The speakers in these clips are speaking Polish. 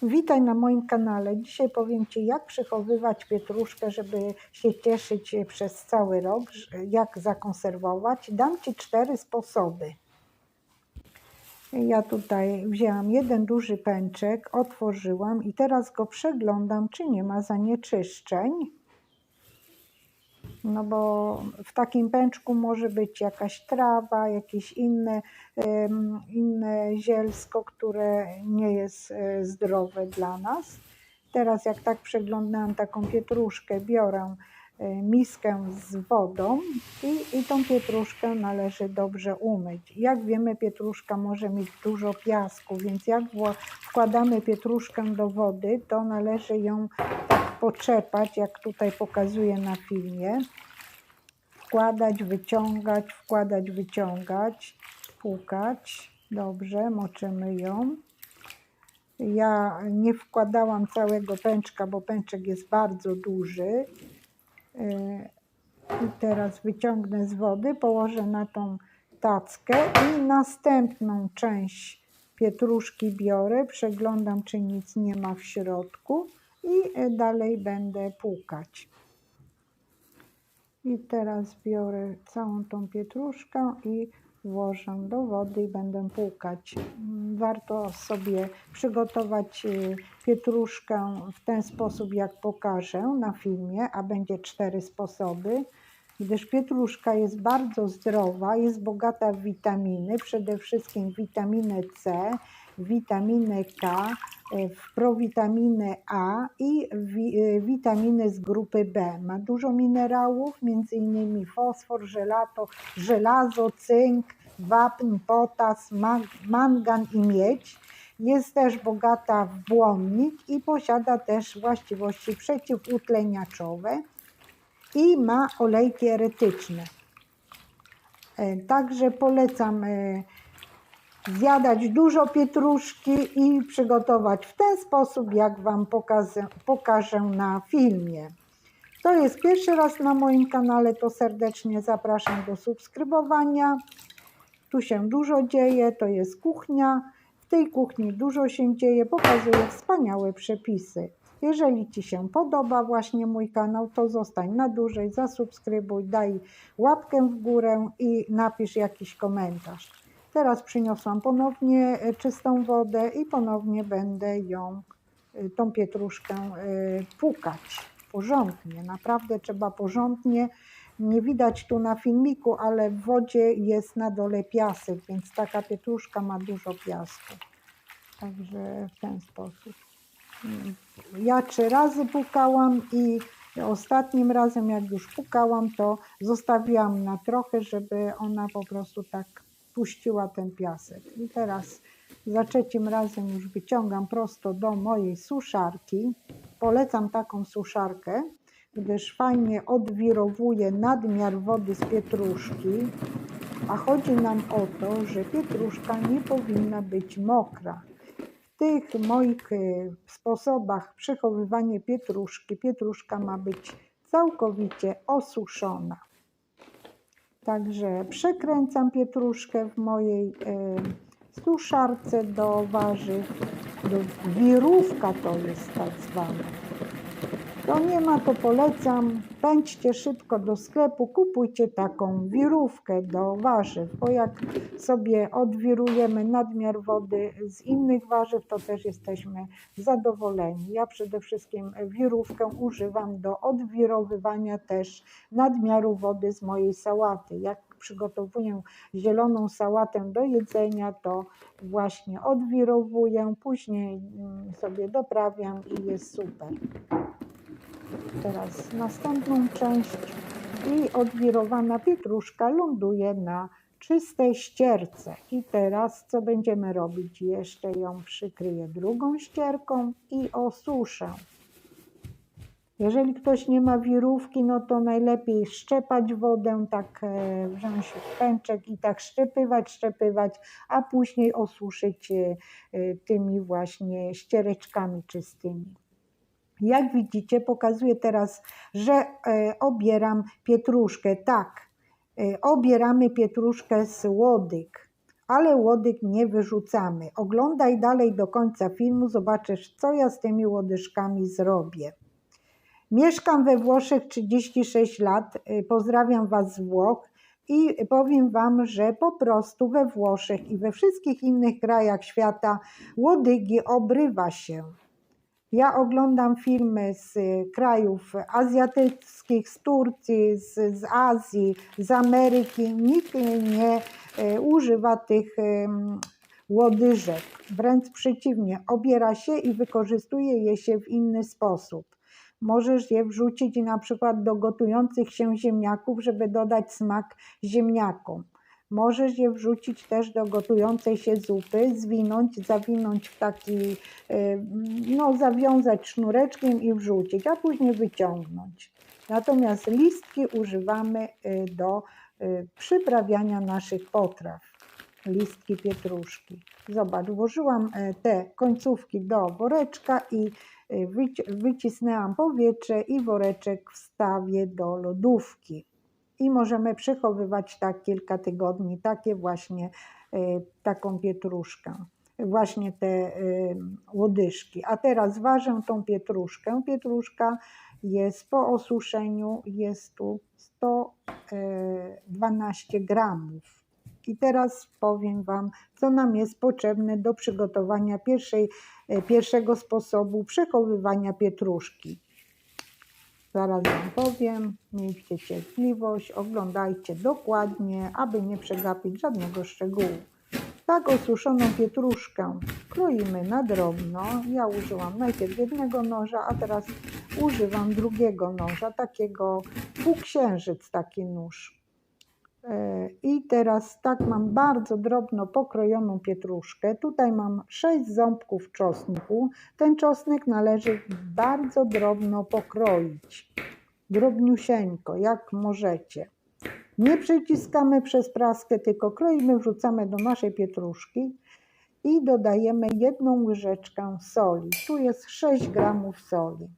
Witaj na moim kanale. Dzisiaj powiem Ci, jak przechowywać pietruszkę, żeby się cieszyć przez cały rok, jak zakonserwować. Dam Ci 4 sposoby. Ja tutaj wzięłam jeden duży pęczek, otworzyłam i teraz go przeglądam, czy nie ma zanieczyszczeń. No bo w takim pęczku może być jakaś trawa, jakieś inne zielsko, które nie jest zdrowe dla nas. Teraz jak tak przeglądałam taką pietruszkę, biorę miskę z wodą i tą pietruszkę należy dobrze umyć. Jak wiemy, pietruszka może mieć dużo piasku, więc jak wkładamy pietruszkę do wody, to należy ją tak poczepać, jak tutaj pokazuję na filmie. Wkładać, wyciągać, płukać. Dobrze, moczymy ją. Ja nie wkładałam całego pęczka, bo pęczek jest bardzo duży. I teraz wyciągnę z wody, położę na tą tackę i następną część pietruszki biorę, przeglądam, czy nic nie ma w środku i dalej będę płukać. I teraz biorę całą tą pietruszkę i włożę do wody i będę płukać. Warto sobie przygotować pietruszkę w ten sposób, jak pokażę na filmie, a będzie 4 sposoby, gdyż pietruszka jest bardzo zdrowa, jest bogata w witaminy, przede wszystkim witaminę C, witaminę K, w prowitaminę A i witaminy z grupy B. Ma dużo minerałów, m.in. fosfor, żelazo, cynk, wapń, potas, mangan i miedź. Jest też bogata w błonnik i posiada też właściwości przeciwutleniaczowe i ma olejki erytyczne. Także polecam zjadać dużo pietruszki i przygotować w ten sposób, jak Wam pokażę na filmie. To jest pierwszy raz na moim kanale, to serdecznie zapraszam do subskrybowania. Tu się dużo dzieje, to jest kuchnia. W tej kuchni dużo się dzieje, pokazuję wspaniałe przepisy. Jeżeli Ci się podoba właśnie mój kanał, to zostań na dłużej, zasubskrybuj, daj łapkę w górę i napisz jakiś komentarz. Teraz przyniosłam ponownie czystą wodę i ponownie będę tą pietruszkę płukać porządnie. Naprawdę trzeba porządnie. Nie widać tu na filmiku, ale w wodzie jest na dole piasek, więc taka pietruszka ma dużo piasku. Także w ten sposób. Ja 3 razy płukałam i ostatnim razem, jak już płukałam, to zostawiłam na trochę, żeby ona po prostu tak puściła ten piasek. I teraz za 3. razem już wyciągam prosto do mojej suszarki. Polecam taką suszarkę, gdyż fajnie odwirowuje nadmiar wody z pietruszki, a chodzi nam o to, że pietruszka nie powinna być mokra. W tych moich sposobach przechowywania pietruszki, pietruszka ma być całkowicie osuszona. Także przekręcam pietruszkę w mojej suszarce do warzyw, wirówka to jest tak zwana. To nie ma, to polecam, pędźcie szybko do sklepu, kupujcie taką wirówkę do warzyw, bo jak sobie odwirujemy nadmiar wody z innych warzyw, to też jesteśmy zadowoleni. Ja przede wszystkim wirówkę używam do odwirowywania też nadmiaru wody z mojej sałaty. Jak przygotowuję zieloną sałatę do jedzenia, to właśnie odwirowuję, później sobie doprawiam i jest super. Teraz następną część i odwirowana pietruszka ląduje na czystej ścierce. I teraz co będziemy robić? Jeszcze ją przykryję drugą ścierką i osuszę. Jeżeli ktoś nie ma wirówki, no to najlepiej szczepać wodę, tak wziąć pęczek i tak szczepywać, a później osuszyć tymi właśnie ściereczkami czystymi. Jak widzicie, pokazuję teraz, że obieram pietruszkę. Tak, obieramy pietruszkę z łodyg. ale łodyg nie wyrzucamy. Oglądaj dalej do końca filmu, zobaczysz, co ja z tymi łodyżkami zrobię. Mieszkam we Włoszech 36 lat, pozdrawiam Was z Włoch i powiem Wam, że po prostu we Włoszech i we wszystkich innych krajach świata łodygi obrywa się. Ja oglądam filmy z krajów azjatyckich, z Turcji, z Azji, z Ameryki. Nikt nie używa tych łodyżek. Wręcz przeciwnie, obiera się i wykorzystuje je się w inny sposób. Możesz je wrzucić na przykład do gotujących się ziemniaków, żeby dodać smak ziemniakom. Możesz je wrzucić też do gotującej się zupy, zwinąć, zawinąć w taki, zawiązać sznureczkiem i wrzucić, a później wyciągnąć. Natomiast listki używamy do przyprawiania naszych potraw. Listki pietruszki. Zobacz, włożyłam te końcówki do woreczka i wycisnęłam powietrze i woreczek wstawię do lodówki. I możemy przechowywać tak kilka tygodni, taką pietruszkę, właśnie te łodyżki. A teraz ważę tą pietruszkę. Pietruszka jest po osuszeniu, jest tu 112 gramów. I teraz powiem Wam, co nam jest potrzebne do przygotowania pierwszego sposobu przechowywania pietruszki. Zaraz Wam powiem, miejcie cierpliwość, oglądajcie dokładnie, aby nie przegapić żadnego szczegółu. Tak osuszoną pietruszkę kroimy na drobno. Ja użyłam najpierw jednego noża, a teraz używam drugiego noża, takiego półksiężyc, taki nóż. I teraz tak mam bardzo drobno pokrojoną pietruszkę. Tutaj mam 6 ząbków czosnku. Ten czosnek należy bardzo drobno pokroić. Drobniusieńko, jak możecie. Nie przyciskamy przez praskę, tylko kroimy, wrzucamy do naszej pietruszki i dodajemy 1 łyżeczkę soli. Tu jest 6 gramów soli.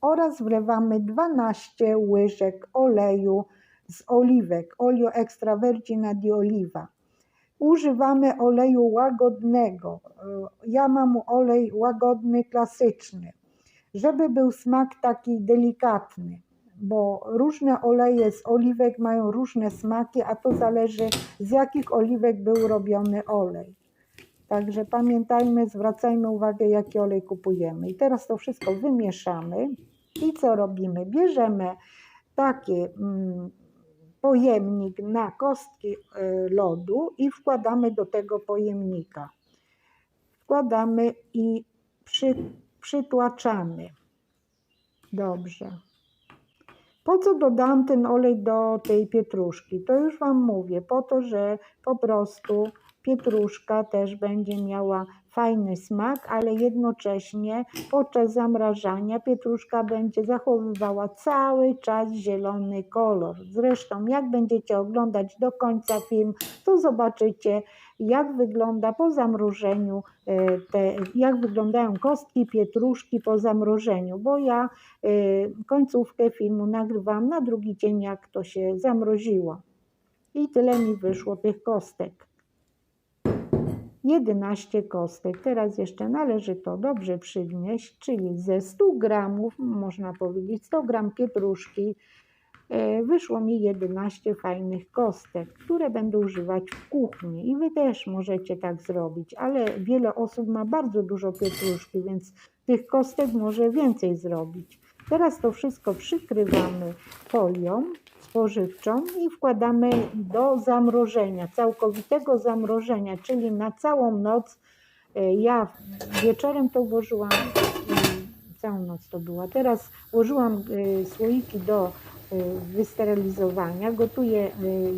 Oraz wlewamy 12 łyżek oleju z oliwek, olio extra vergine di oliva. Używamy oleju łagodnego. Ja mam olej łagodny, klasyczny, żeby był smak taki delikatny, bo różne oleje z oliwek mają różne smaki, a to zależy, z jakich oliwek był robiony olej. Także pamiętajmy, zwracajmy uwagę, jaki olej kupujemy. I teraz to wszystko wymieszamy i co robimy? Bierzemy taki pojemnik na kostki lodu i wkładamy do tego pojemnika. Wkładamy i przytłaczamy. Dobrze. Po co dodałam ten olej do tej pietruszki? To już Wam mówię, po to, że po prostu pietruszka też będzie miała fajny smak, ale jednocześnie podczas zamrażania pietruszka będzie zachowywała cały czas zielony kolor. Zresztą jak będziecie oglądać do końca film, to zobaczycie, jak wygląda po zamrożeniu, jak wyglądają kostki pietruszki po zamrożeniu, bo ja końcówkę filmu nagrywam na drugi dzień, jak to się zamroziło. I tyle mi wyszło tych kostek. 11 kostek. Teraz jeszcze należy to dobrze przygnieść, czyli ze 100 gramów, można powiedzieć 100 gram pietruszki, wyszło mi 11 fajnych kostek, które będę używać w kuchni. I Wy też możecie tak zrobić, ale wiele osób ma bardzo dużo pietruszki, więc tych kostek może więcej zrobić. Teraz to wszystko przykrywamy folią spożywczą i wkładamy do zamrożenia, całkowitego zamrożenia, czyli na całą noc. Ja wieczorem to włożyłam, całą noc to była. Teraz włożyłam słoiki do wysterylizowania. Gotuję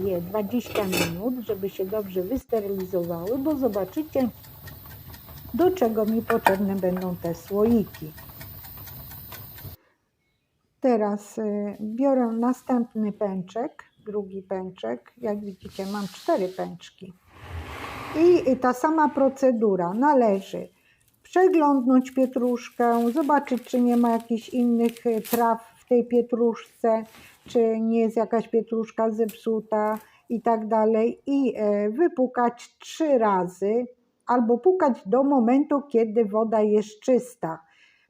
je 20 minut, żeby się dobrze wysterylizowały, bo zobaczycie, do czego mi potrzebne będą te słoiki. Teraz biorę następny pęczek, drugi pęczek. Jak widzicie, mam 4 pęczki. I ta sama procedura. Należy przeglądnąć pietruszkę, zobaczyć, czy nie ma jakichś innych traw w tej pietruszce, czy nie jest jakaś pietruszka zepsuta. i tak dalej i wypukać 3 razy albo pukać do momentu, kiedy woda jest czysta.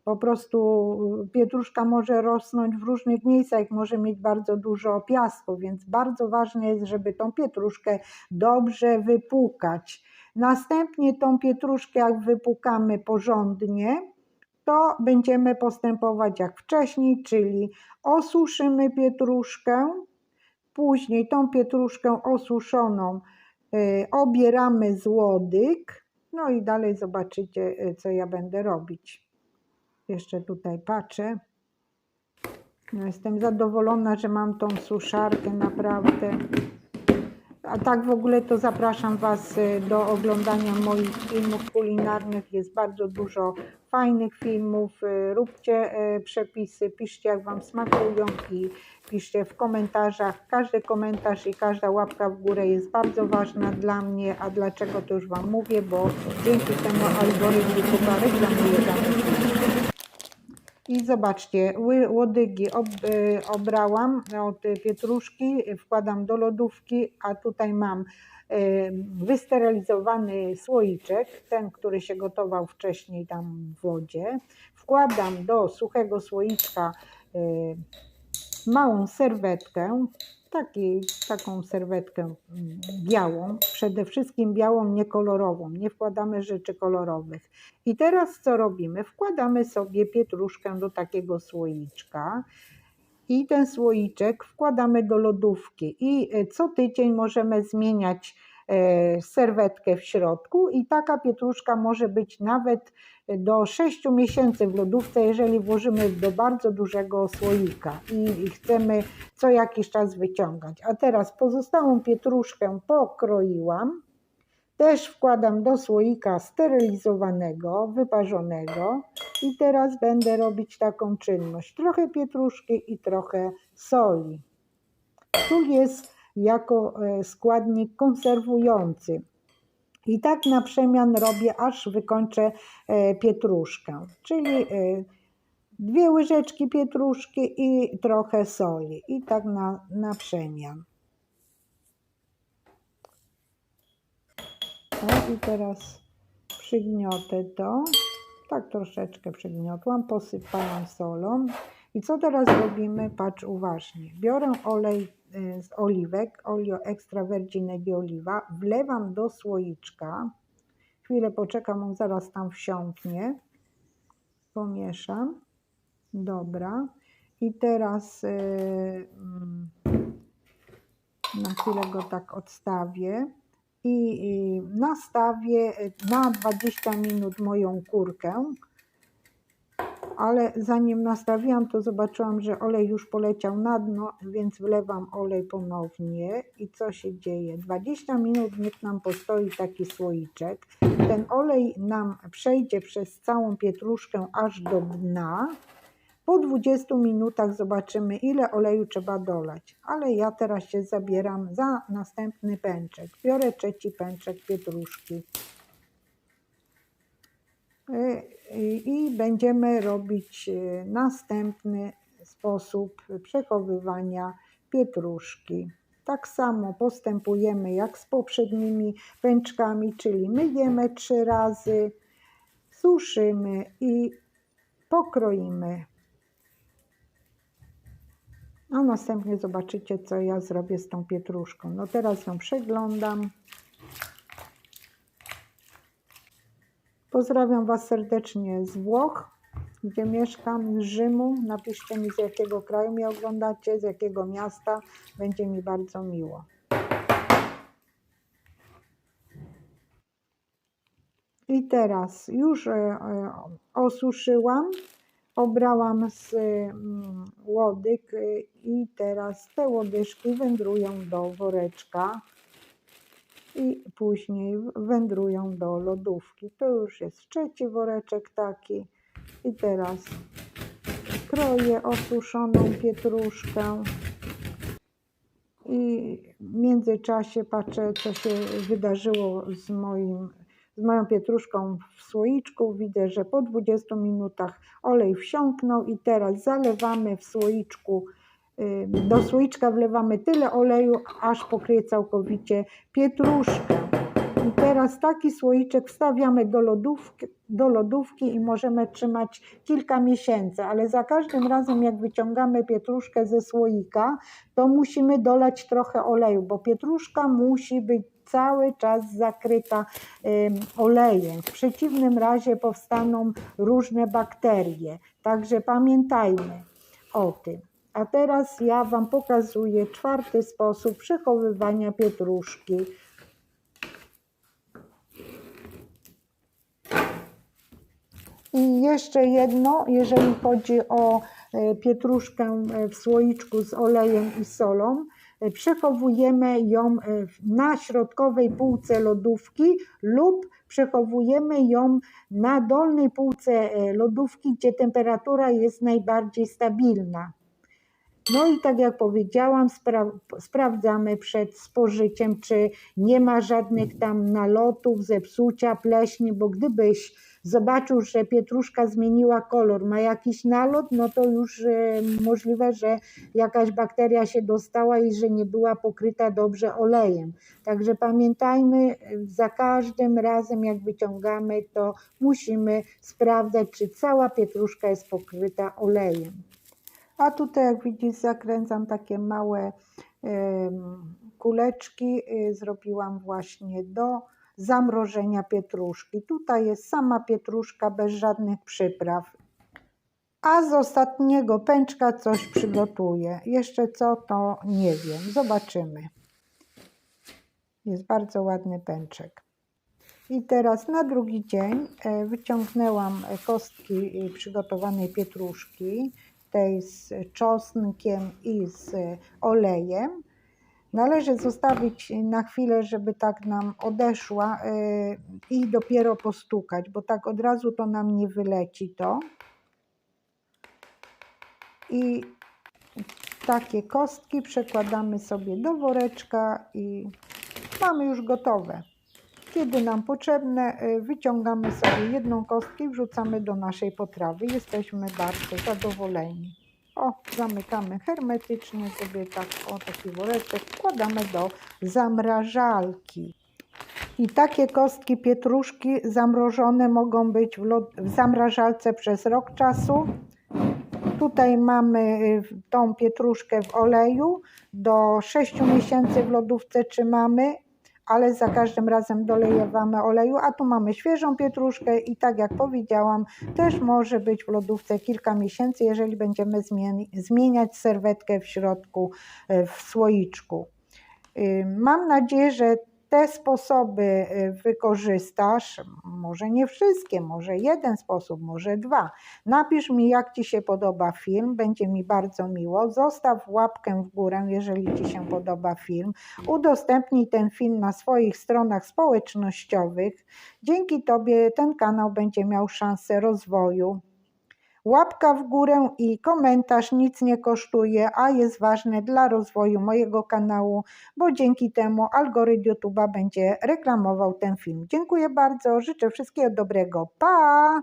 Po prostu pietruszka może rosnąć w różnych miejscach, może mieć bardzo dużo piasku, więc bardzo ważne jest, żeby tą pietruszkę dobrze wypukać. Następnie tą pietruszkę, jak wypukamy porządnie, to będziemy postępować jak wcześniej, czyli osuszymy pietruszkę, później tą pietruszkę osuszoną obieramy z łodyg, no i dalej zobaczycie, co ja będę robić. Jeszcze tutaj patrzę. No, jestem zadowolona, że mam tą suszarkę, naprawdę. A tak w ogóle to zapraszam Was do oglądania moich filmów kulinarnych. Jest bardzo dużo fajnych filmów. Róbcie przepisy, piszcie jak Wam smakują i piszcie w komentarzach. Każdy komentarz i każda łapka w górę jest bardzo ważna dla mnie. A dlaczego, to już Wam mówię, bo dzięki temu algorytm YouTube'a reklamuje dane filmy. I zobaczcie, łodygi obrałam od pietruszki, wkładam do lodówki, a tutaj mam wysterylizowany słoiczek, ten, który się gotował wcześniej tam w wodzie. Wkładam do suchego słoiczka małą serwetkę, taką serwetkę białą, przede wszystkim białą, niekolorową, nie wkładamy rzeczy kolorowych. I teraz co robimy? Wkładamy sobie pietruszkę do takiego słoiczka i ten słoiczek wkładamy do lodówki i co tydzień możemy zmieniać serwetkę w środku i taka pietruszka może być nawet do 6 miesięcy w lodówce, jeżeli włożymy do bardzo dużego słoika i chcemy co jakiś czas wyciągać. A teraz pozostałą pietruszkę pokroiłam, też wkładam do słoika sterylizowanego, wyparzonego i teraz będę robić taką czynność. Trochę pietruszki i trochę soli. Sól jest jako składnik konserwujący. I tak na przemian robię, aż wykończę pietruszkę. Czyli 2 łyżeczki pietruszki i trochę soli. I tak na przemian. O, i teraz przygniotę to. Tak troszeczkę przygniotłam, posypałam solą. I co teraz robimy? Patrz uważnie. Biorę olej z oliwek, olio extra virgine di oliva, wlewam do słoiczka. Chwilę poczekam, on zaraz tam wsiąknie. Pomieszam. Dobra. I teraz na chwilę go tak odstawię. I nastawię na 20 minut moją kurkę, ale zanim nastawiłam, to zobaczyłam, że olej już poleciał na dno, więc wlewam olej ponownie i co się dzieje? 20 minut niech nam postoi taki słoiczek, ten olej nam przejdzie przez całą pietruszkę aż do dna. Po 20 minutach zobaczymy, ile oleju trzeba dolać, ale ja teraz się zabieram za następny pęczek. Biorę 3. pęczek pietruszki i będziemy robić następny sposób przechowywania pietruszki. Tak samo postępujemy jak z poprzednimi pęczkami, czyli myjemy 3 razy, suszymy i pokroimy. A następnie zobaczycie, co ja zrobię z tą pietruszką. No teraz ją przeglądam. Pozdrawiam Was serdecznie z Włoch, gdzie mieszkam, z Rzymu. Napiszcie mi, z jakiego kraju mnie oglądacie, z jakiego miasta. Będzie mi bardzo miło. I teraz już osuszyłam. Obrałam z łodyg i teraz te łodyżki wędrują do woreczka i później wędrują do lodówki. To już jest 3. woreczek taki i teraz kroję osuszoną pietruszkę i w międzyczasie patrzę, co się wydarzyło z moją pietruszką w słoiczku. Widzę, że po 20 minutach olej wsiąknął i teraz zalewamy w słoiczku Do słoiczka wlewamy tyle oleju, aż pokryje całkowicie pietruszkę. I teraz taki słoiczek wstawiamy do lodówki i możemy trzymać kilka miesięcy, ale za każdym razem jak wyciągamy pietruszkę ze słoika, to musimy dolać trochę oleju, bo pietruszka musi być cały czas zakryta olejem. W przeciwnym razie powstaną różne bakterie, także pamiętajmy o tym. A teraz ja Wam pokazuję 4. sposób przechowywania pietruszki. I jeszcze jedno, jeżeli chodzi o pietruszkę w słoiczku z olejem i solą, przechowujemy ją na środkowej półce lodówki lub przechowujemy ją na dolnej półce lodówki, gdzie temperatura jest najbardziej stabilna. No i tak jak powiedziałam, sprawdzamy przed spożyciem, czy nie ma żadnych tam nalotów, zepsucia, pleśni, bo gdybyś zobaczył, że pietruszka zmieniła kolor, ma jakiś nalot, no to już możliwe, że jakaś bakteria się dostała i że nie była pokryta dobrze olejem. Także pamiętajmy, za każdym razem jak wyciągamy, to musimy sprawdzać, czy cała pietruszka jest pokryta olejem. A tutaj jak widzisz, zakręcam takie małe kuleczki, zrobiłam właśnie do zamrożenia pietruszki. Tutaj jest sama pietruszka bez żadnych przypraw. A z ostatniego pęczka coś przygotuję. Jeszcze co, to nie wiem. Zobaczymy. Jest bardzo ładny pęczek. I teraz na drugi dzień wyciągnęłam kostki przygotowanej pietruszki, tej z czosnkiem i z olejem. Należy zostawić na chwilę, żeby tak nam odeszła i dopiero postukać, bo tak od razu to nam nie wyleci to. I takie kostki przekładamy sobie do woreczka i mamy już gotowe. Kiedy nam potrzebne, wyciągamy sobie jedną kostkę i wrzucamy do naszej potrawy. Jesteśmy bardzo zadowoleni. O, zamykamy hermetycznie sobie tak, o taki woreczek, wkładamy do zamrażalki. I takie kostki pietruszki zamrożone mogą być w zamrażalce przez rok czasu. Tutaj mamy tą pietruszkę w oleju, do 6 miesięcy w lodówce trzymamy, ale za każdym razem dolejemy oleju, a tu mamy świeżą pietruszkę i tak jak powiedziałam, też może być w lodówce kilka miesięcy, jeżeli będziemy zmieniać serwetkę w środku w słoiczku. Mam nadzieję, że te sposoby wykorzystasz, może nie wszystkie, może jeden sposób, może 2. Napisz mi, jak Ci się podoba film, będzie mi bardzo miło. Zostaw łapkę w górę, jeżeli Ci się podoba film. Udostępnij ten film na swoich stronach społecznościowych. Dzięki Tobie ten kanał będzie miał szansę rozwoju. Łapka w górę i komentarz nic nie kosztuje, a jest ważne dla rozwoju mojego kanału, bo dzięki temu algorytm YouTube'a będzie reklamował ten film. Dziękuję bardzo, życzę wszystkiego dobrego. Pa!